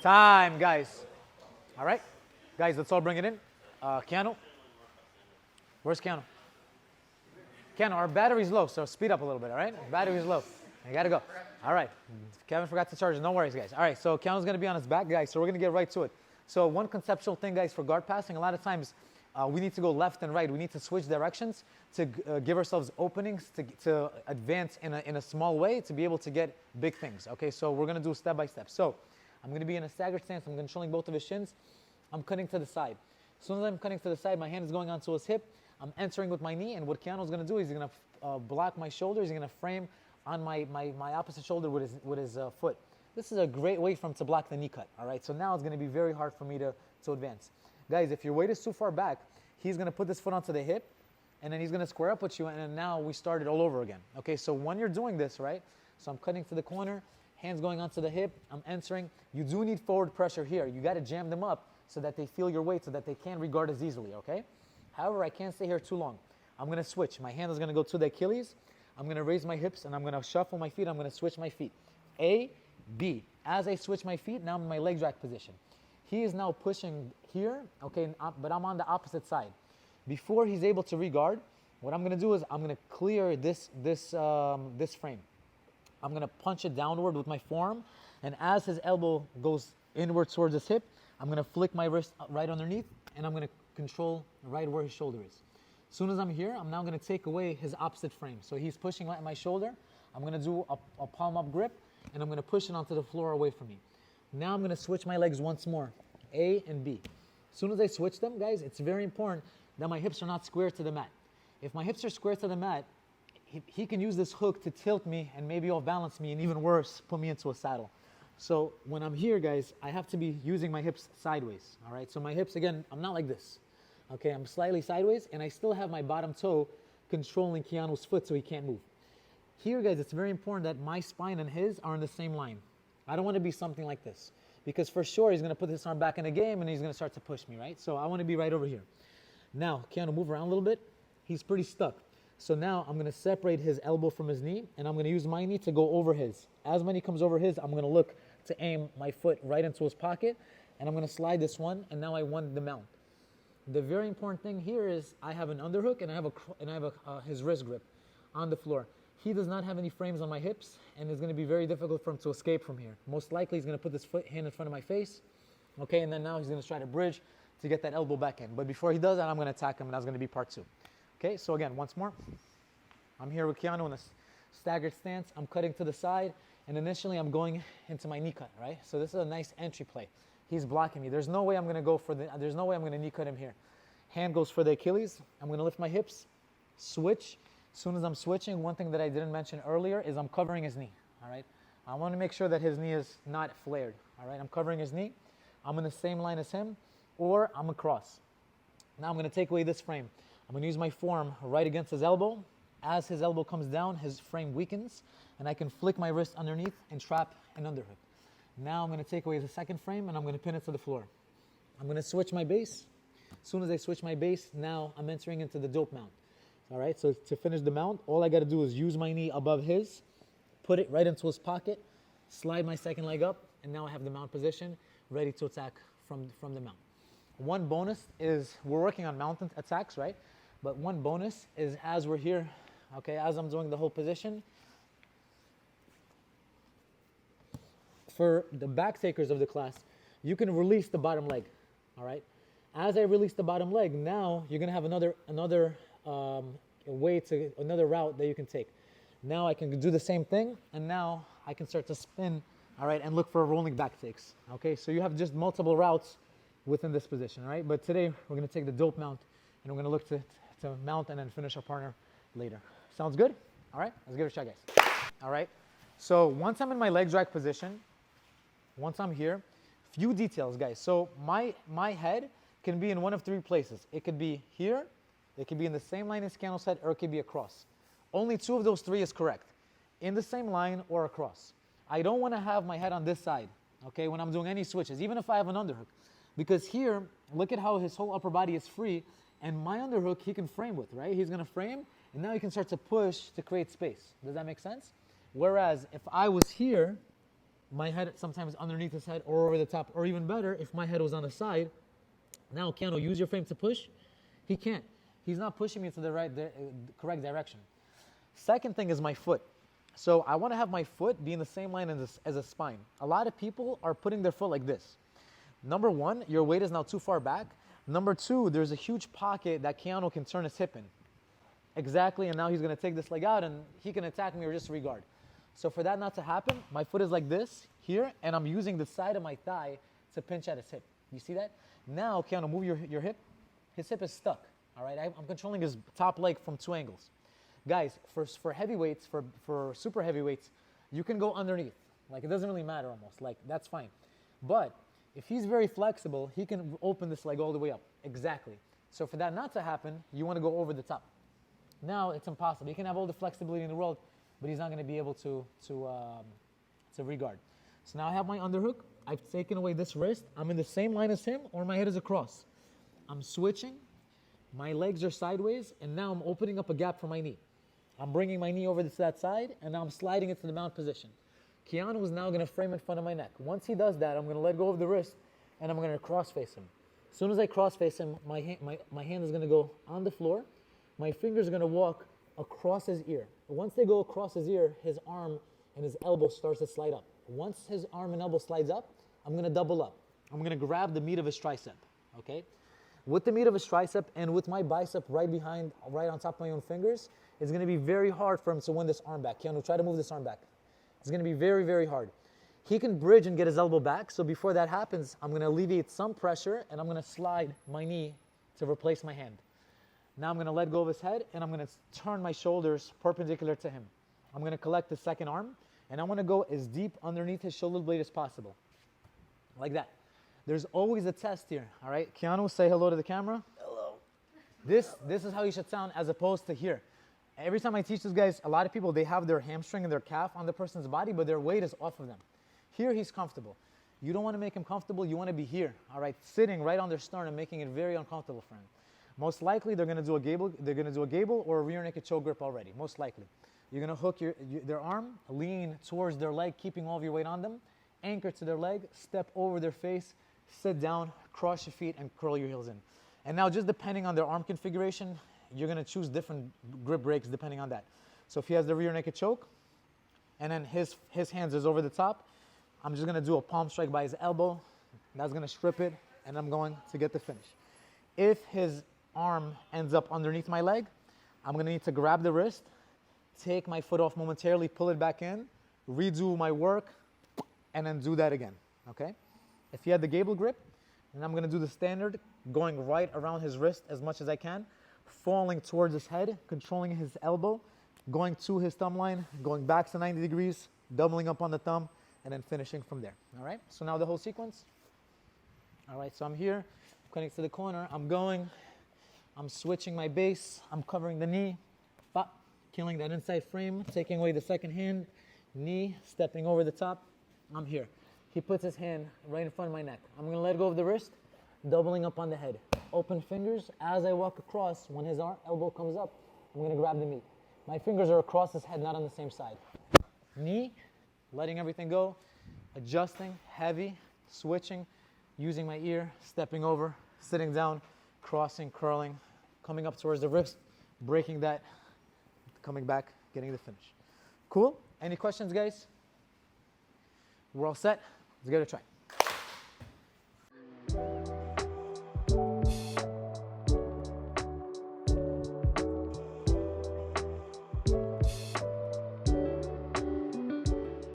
Time, guys. All right? Guys, let's all bring it in. Keanu. Where's Keanu? Keanu, our battery's low, so speed up a little bit, all right? Battery's low. I gotta go. All right. Kevin forgot to charge it. No worries, guys. All right, so Keanu's gonna be on his back, guys, so we're gonna get right to it. So one conceptual thing, guys, for guard passing, a lot of times we need to go left and right. We need to switch directions to give ourselves openings to advance in a small way to be able to get big things, okay? So we're gonna do step by step. So I'm gonna be in a staggered stance. I'm controlling both of his shins. I'm cutting to the side. As soon as I'm cutting to the side, my hand is going onto his hip. I'm entering with my knee, and what Keanu's going to do is he's going to block my shoulders. He's going to frame on my opposite shoulder with his foot. This is a great way for him to block the knee cut, all right? So now it's going to be very hard for me to advance. Guys, if your weight is too far back, he's going to put this foot onto the hip, and then he's going to square up with you, and then now we start it all over again, okay? So when you're doing this, right, so I'm cutting to the corner, hands going onto the hip, I'm entering. You do need forward pressure here. You got to jam them up so that they feel your weight so that they can't regard as easily, okay? However, I can't stay here too long. I'm going to switch. My hand is going to go to the Achilles. I'm going to raise my hips, and I'm going to shuffle my feet. I'm going to switch my feet. A, B. As I switch my feet, now I'm in my leg drag position. He is now pushing here, okay, but I'm on the opposite side. Before he's able to regard, what I'm going to do is I'm going to clear this frame. I'm going to punch it downward with my forearm, and as his elbow goes inward towards his hip, I'm going to flick my wrist right underneath, and I'm going to control right where his shoulder is. As soon as I'm here, I'm now going to take away his opposite frame. So he's pushing at my shoulder. I'm going to do a palm-up grip, and I'm going to push it onto the floor away from me. Now I'm going to switch my legs once more, A and B. As soon as I switch them, guys, it's very important that my hips are not square to the mat. If my hips are square to the mat, he can use this hook to tilt me and maybe off-balance me, and even worse, put me into a saddle. So when I'm here, guys, I have to be using my hips sideways, all right? So my hips, again, I'm not like this, okay? I'm slightly sideways, and I still have my bottom toe controlling Keanu's foot so he can't move. Here, guys, it's very important that my spine and his are in the same line. I don't want to be something like this, because for sure he's going to put his arm back in the game, and he's going to start to push me, right? So I want to be right over here. Now, Keanu, move around a little bit. He's pretty stuck. So now I'm going to separate his elbow from his knee, and I'm going to use my knee to go over his. As my knee comes over his, I'm going to look to aim my foot right into his pocket, and I'm going to slide this one, and now I won the mount. The very important thing here is I have an underhook, and I have his wrist grip on the floor. He does not have any frames on my hips, and it's going to be very difficult for him to escape from here. Most likely he's going to put this hand in front of my face, okay, and then now he's going to try to bridge to get that elbow back in. But before he does that, I'm going to attack him, and that's going to be part two. Okay, so again, once more. I'm here with Keanu in a staggered stance. I'm cutting to the side, and initially I'm going into my knee cut, right? So this is a nice entry play. He's blocking me. There's no way I'm going to there's no way I'm going to knee cut him here. Hand goes for the Achilles. I'm going to lift my hips, switch. As soon as I'm switching, one thing that I didn't mention earlier is I'm covering his knee, all right? I want to make sure that his knee is not flared, all right? I'm covering his knee. I'm in the same line as him, or I'm across. Now I'm going to take away this frame. I'm going to use my forearm right against his elbow. As his elbow comes down, his frame weakens, and I can flick my wrist underneath and trap an underhook. Now I'm going to take away the second frame, and I'm going to pin it to the floor. I'm going to switch my base. As soon as I switch my base, now I'm entering into the dope mount. All right, so to finish the mount, all I got to do is use my knee above his, put it right into his pocket, slide my second leg up, and now I have the mount position ready to attack from the mount. One bonus is we're working on mountain attacks, right? But one bonus is as we're here, okay, as I'm doing the whole position, for the back takers of the class, you can release the bottom leg, all right? As I release the bottom leg, now you're going to have another route that you can take. Now I can do the same thing, and now I can start to spin, all right, and look for rolling back takes, okay? So you have just multiple routes within this position, all right? But today we're going to take the dope mount, and we're going to look to mount and then finish our partner later. Sounds good? All right, let's give it a shot, guys. All right, so once I'm in my leg drag position, once I'm here, few details, guys. So my head can be in one of three places. It could be here, it could be in the same line as Keanu's head, or it could be across. Only two of those three is correct, in the same line or across. I don't want to have my head on this side, okay, when I'm doing any switches, even if I have an underhook. Because here, look at how his whole upper body is free, and my underhook he can frame with, right? He's going to frame, and now he can start to push to create space. Does that make sense? Whereas if I was here, my head sometimes underneath his head or over the top, or even better, if my head was on the side. Now, Keanu, use your frame to push. He can't. He's not pushing me to the correct direction. Second thing is my foot. So I want to have my foot be in the same line as a spine. A lot of people are putting their foot like this. Number one, your weight is now too far back. Number two, there's a huge pocket that Keanu can turn his hip in. Exactly, and now he's going to take this leg out and he can attack me or disregard. So for that not to happen, my foot is like this here, and I'm using the side of my thigh to pinch at his hip. You see that? Now, Keanu, move your hip. His hip is stuck, all right? I'm controlling his top leg from two angles. Guys, for heavyweights, for super heavyweights, you can go underneath. Like, it doesn't really matter almost. Like, that's fine. But if he's very flexible, he can open this leg all the way up. Exactly. So for that not to happen, you want to go over the top. Now, it's impossible. He can have all the flexibility in the world, but he's not going to be able to regard. So now I have my underhook. I've taken away this wrist. I'm in the same line as him, or my head is across. I'm switching. My legs are sideways, and now I'm opening up a gap for my knee. I'm bringing my knee over to that side, and now I'm sliding it to the mount position. Keanu is now going to frame in front of my neck. Once he does that, I'm going to let go of the wrist, and I'm going to cross face him. As soon as I cross face him, my hand is going to go on the floor. My fingers are going to walk across his ear. Once they go across his ear, his arm and his elbow starts to slide up. Once his arm and elbow slides up, I'm going to double up. I'm going to grab the meat of his tricep, okay? With the meat of his tricep and with my bicep right on top of my own fingers, it's going to be very hard for him to win this arm back. Keanu, try to move this arm back. It's going to be very, very hard. He can bridge and get his elbow back, so before that happens, I'm going to alleviate some pressure, and I'm going to slide my knee to replace my hand. Now I'm going to let go of his head, and I'm going to turn my shoulders perpendicular to him. I'm going to collect the second arm, and I want to go as deep underneath his shoulder blade as possible. Like that. There's always a test here, all right? Keanu, say hello to the camera. Hello. This is how you should sound as opposed to here. Every time I teach these guys, a lot of people, they have their hamstring and their calf on the person's body, but their weight is off of them. Here, he's comfortable. You don't want to make him comfortable. You want to be here, all right? Sitting right on their sternum, making it very uncomfortable for him. Most likely, they're going to do a gable. They're going to do a gable or a rear naked choke grip already. Most likely, you're going to hook their arm, lean towards their leg, keeping all of your weight on them. Anchor to their leg, step over their face, sit down, cross your feet, and curl your heels in. And now, just depending on their arm configuration, you're going to choose different grip breaks depending on that. So if he has the rear naked choke, and then his hands is over the top, I'm just going to do a palm strike by his elbow. That's going to strip it, and I'm going to get the finish. If his arm ends up underneath my leg, I'm going to need to grab the wrist, take my foot off momentarily, pull it back in, redo my work, and then do that again, okay? If he had the gable grip, then I'm going to do the standard, going right around his wrist as much as I can, falling towards his head, controlling his elbow, going to his thumb line, going back to 90 degrees, doubling up on the thumb, and then finishing from there, all right? So now the whole sequence. All right, so I'm here, connect to the corner, I'm switching my base, I'm covering the knee, pop, killing that inside frame, taking away the second hand, knee, stepping over the top, I'm here. He puts his hand right in front of my neck. I'm going to let go of the wrist, doubling up on the head. Open fingers. As I walk across, when his elbow comes up, I'm going to grab the meat. My fingers are across his head, not on the same side. Knee, letting everything go, adjusting, heavy, switching, using my ear, stepping over, sitting down, crossing, curling, coming up towards the wrist, breaking that, coming back, getting the finish. Cool? Any questions, guys? We're all set. Let's give it a try.